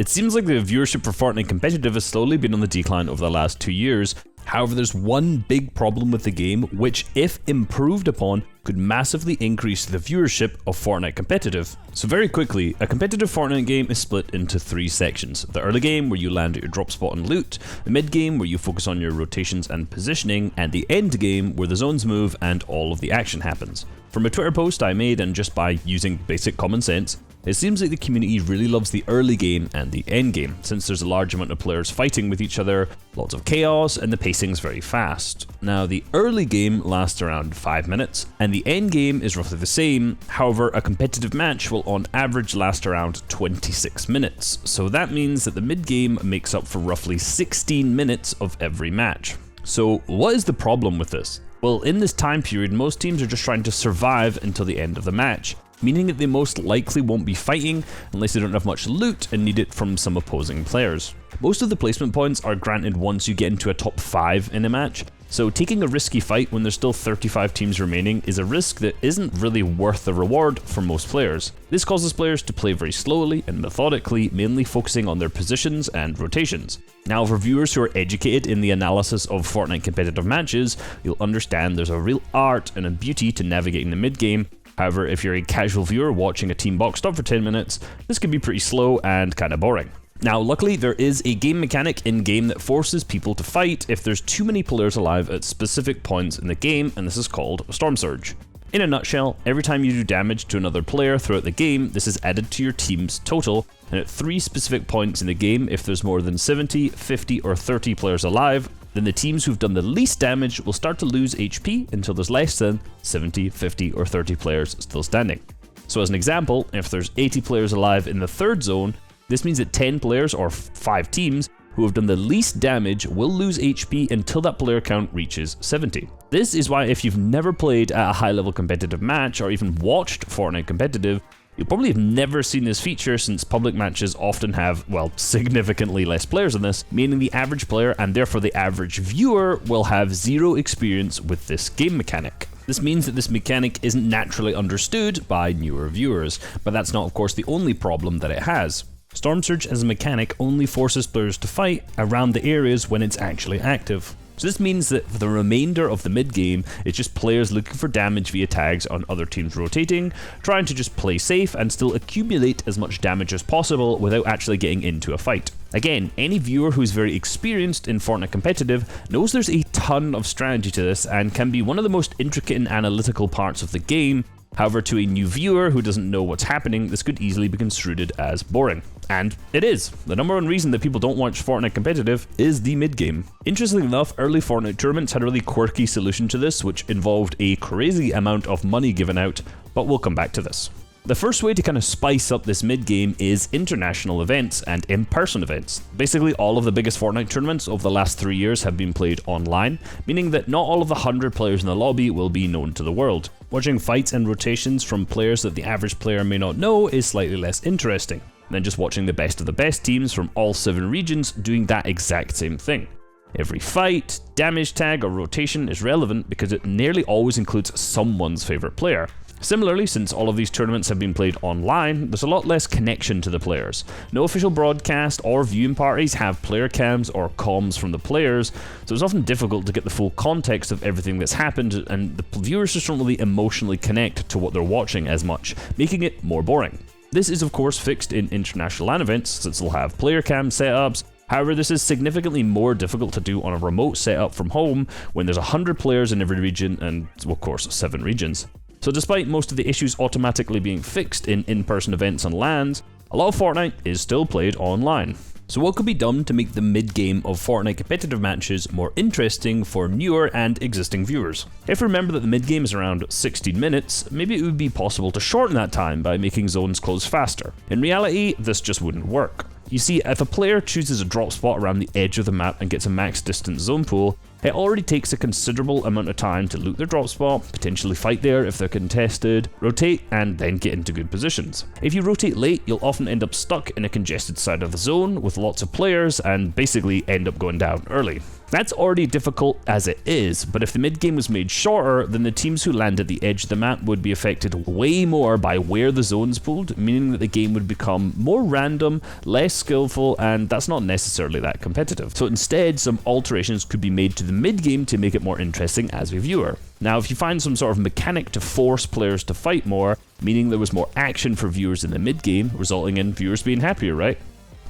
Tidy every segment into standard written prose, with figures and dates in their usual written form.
It seems like the viewership for Fortnite competitive has slowly been on the decline over the last 2 years. However, there's one big problem with the game, which, if improved upon, could massively increase the viewership of Fortnite competitive. So very quickly, a competitive Fortnite game is split into 3 sections. The early game, where you land at your drop spot and loot, the mid game, where you focus on your rotations and positioning, and the end game, where the zones move and all of the action happens. From a Twitter post I made, and just by using basic common sense, it seems like the community really loves the early game and the end game, since there's a large amount of players fighting with each other, lots of chaos, and the pacing's very fast. Now, the early game lasts around 5 minutes, and the end game is roughly the same. However, a competitive match will on average last around 26 minutes, so that means that the mid game makes up for roughly 16 minutes of every match. So what is the problem with this? Well, in this time period, most teams are just trying to survive until the end of the match, meaning that they most likely won't be fighting unless they don't have much loot and need it from some opposing players. Most of the placement points are granted once you get into a top 5 in a match, so taking a risky fight when there's still 35 teams remaining is a risk that isn't really worth the reward for most players. This causes players to play very slowly and methodically, mainly focusing on their positions and rotations. Now, for viewers who are educated in the analysis of Fortnite competitive matches, you'll understand there's a real art and a beauty to navigating the mid game. However, if you're a casual viewer watching a team boxed up for 10 minutes, this can be pretty slow and kinda boring. Now, luckily, there is a game mechanic in-game that forces people to fight if there's too many players alive at specific points in the game, and this is called Storm Surge. In a nutshell, every time you do damage to another player throughout the game, this is added to your team's total, and at 3 specific points in the game, if there's more than 70, 50, or 30 players alive, then the teams who've done the least damage will start to lose HP until there's less than 70, 50, or 30 players still standing. So as an example, if there's 80 players alive in the third zone, this means that 10 players, or 5 teams, who have done the least damage will lose HP until that player count reaches 70. This is why if you've never played at a high level competitive match or even watched Fortnite competitive, you'll probably have never seen this feature, since public matches often have, well, significantly less players in this, meaning the average player and therefore the average viewer will have 0 experience with this game mechanic. This means that this mechanic isn't naturally understood by newer viewers, but that's not of course the only problem that it has. Storm Surge as a mechanic only forces players to fight around the areas when it's actually active. So this means that for the remainder of the mid game, it's just players looking for damage via tags on other teams rotating, trying to just play safe and still accumulate as much damage as possible without actually getting into a fight. Again, any viewer who's very experienced in Fortnite competitive knows there's a ton of strategy to this and can be one of the most intricate and analytical parts of the game. However, to a new viewer who doesn't know what's happening, this could easily be construed as boring. And it is. The number one reason that people don't watch Fortnite competitive is the mid-game. Interestingly enough, early Fortnite tournaments had a really quirky solution to this, which involved a crazy amount of money given out, but we'll come back to this. The first way to kind of spice up this mid-game is international events and in-person events. Basically, all of the biggest Fortnite tournaments over the last 3 years have been played online, meaning that not all of the 100 players in the lobby will be known to the world. Watching fights and rotations from players that the average player may not know is slightly less interesting than just watching the best of the best teams from all 7 regions doing that exact same thing. Every fight, damage tag, or rotation is relevant because it nearly always includes someone's favorite player. Similarly, since all of these tournaments have been played online, there's a lot less connection to the players. No official broadcast or viewing parties have player cams or comms from the players, so it's often difficult to get the full context of everything that's happened, and the viewers just don't really emotionally connect to what they're watching as much, making it more boring. This is of course fixed in international LAN events, since they'll have player cam setups. However, this is significantly more difficult to do on a remote setup from home when there's 100 players in every region and, of course, 7 regions. So despite most of the issues automatically being fixed in in-person events and LANs, a lot of Fortnite is still played online. So what could be done to make the mid-game of Fortnite competitive matches more interesting for newer and existing viewers? If you remember that the mid-game is around 16 minutes, maybe it would be possible to shorten that time by making zones close faster. In reality, this just wouldn't work. You see, if a player chooses a drop spot around the edge of the map and gets a max distance zone pool, it already takes a considerable amount of time to loot their drop spot, potentially fight there if they're contested, rotate, and then get into good positions. If you rotate late, you'll often end up stuck in a congested side of the zone with lots of players and basically end up going down early. That's already difficult as it is, but if the mid-game was made shorter, then the teams who land at the edge of the map would be affected way more by where the zone's pulled, meaning that the game would become more random, less skillful, and that's not necessarily that competitive. So instead, some alterations could be made to the mid-game to make it more interesting as a viewer. Now, if you find some sort of mechanic to force players to fight more, meaning there was more action for viewers in the mid-game, resulting in viewers being happier, right?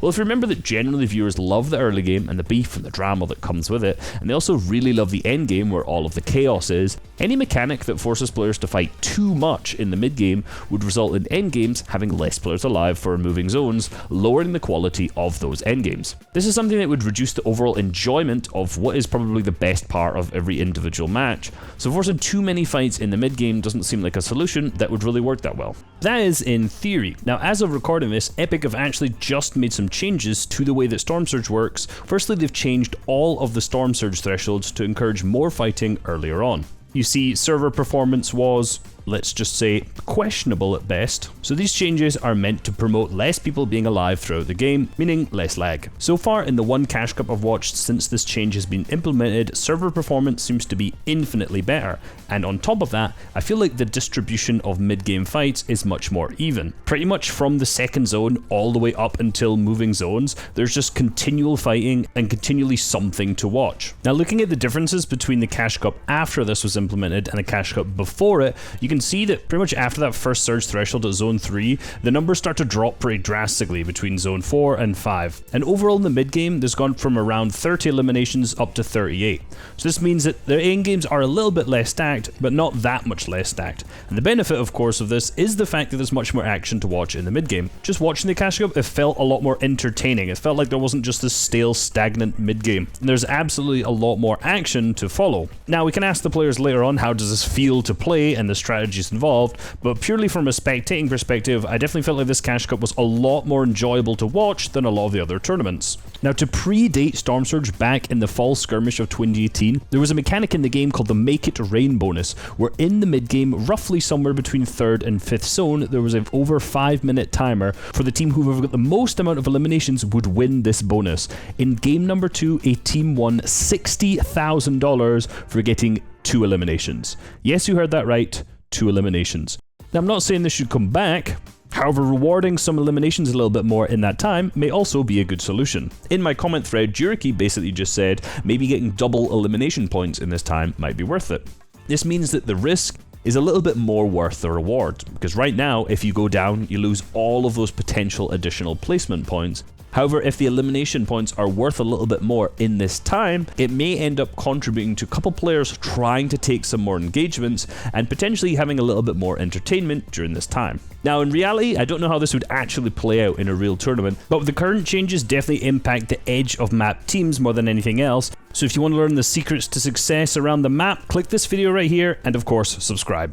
Well, if you remember that generally viewers love the early game and the beef and the drama that comes with it, and they also really love the end game where all of the chaos is, any mechanic that forces players to fight too much in the mid game would result in end games having less players alive for removing zones, lowering the quality of those end games. This is something that would reduce the overall enjoyment of what is probably the best part of every individual match, so forcing too many fights in the mid game doesn't seem like a solution that would really work that well. That is in theory. Now, as of recording this, Epic have actually just made some changes to the way that Storm Surge works. Firstly, they've changed all of the Storm Surge thresholds to encourage more fighting earlier on. You see, server performance was, let's just say, questionable at best. So these changes are meant to promote less people being alive throughout the game, meaning less lag. So far in the one cash cup I've watched since this change has been implemented, server performance seems to be infinitely better. And on top of that, I feel like the distribution of mid-game fights is much more even. Pretty much from the second zone all the way up until moving zones, there's just continual fighting and continually something to watch. Now, looking at the differences between the cash cup after this was implemented and the cash cup before it, you can see that pretty much after that first surge threshold at zone 3, the numbers start to drop pretty drastically between zone 4 and 5. And overall in the mid game, there's gone from around 30 eliminations up to 38. So this means that the end games are a little bit less stacked, but not that much less stacked. And the benefit, of course, of this is the fact that there's much more action to watch in the mid game. Just watching the cash cup, it felt a lot more entertaining. It felt like there wasn't just this stale, stagnant mid game. There's absolutely a lot more action to follow. Now, we can ask the players later on, how does this feel to play and the strategies involved, but purely from a spectating perspective, I definitely felt like this cash cup was a lot more enjoyable to watch than a lot of the other tournaments. Now, to predate Storm Surge back in the fall skirmish of 2018, there was a mechanic in the game called the Make It Rain bonus, where in the mid game, roughly somewhere between 3rd and 5th zone, there was an over 5-minute timer for the team who got the most amount of eliminations would win this bonus. In game number 2, a team won $60,000 for getting 2 eliminations. Yes, you heard that right, 2 eliminations. Now, I'm not saying this should come back. However, rewarding some eliminations a little bit more in that time may also be a good solution. In my comment thread, Juriki basically just said maybe getting double elimination points in this time might be worth it. This means that the risk is a little bit more worth the reward, because right now, if you go down, you lose all of those potential additional placement points. However, if the elimination points are worth a little bit more in this time, it may end up contributing to a couple players trying to take some more engagements and potentially having a little bit more entertainment during this time. Now, in reality, I don't know how this would actually play out in a real tournament, but the current changes definitely impact the edge of map teams more than anything else. So if you want to learn the secrets to success around the map, click this video right here and of course, subscribe.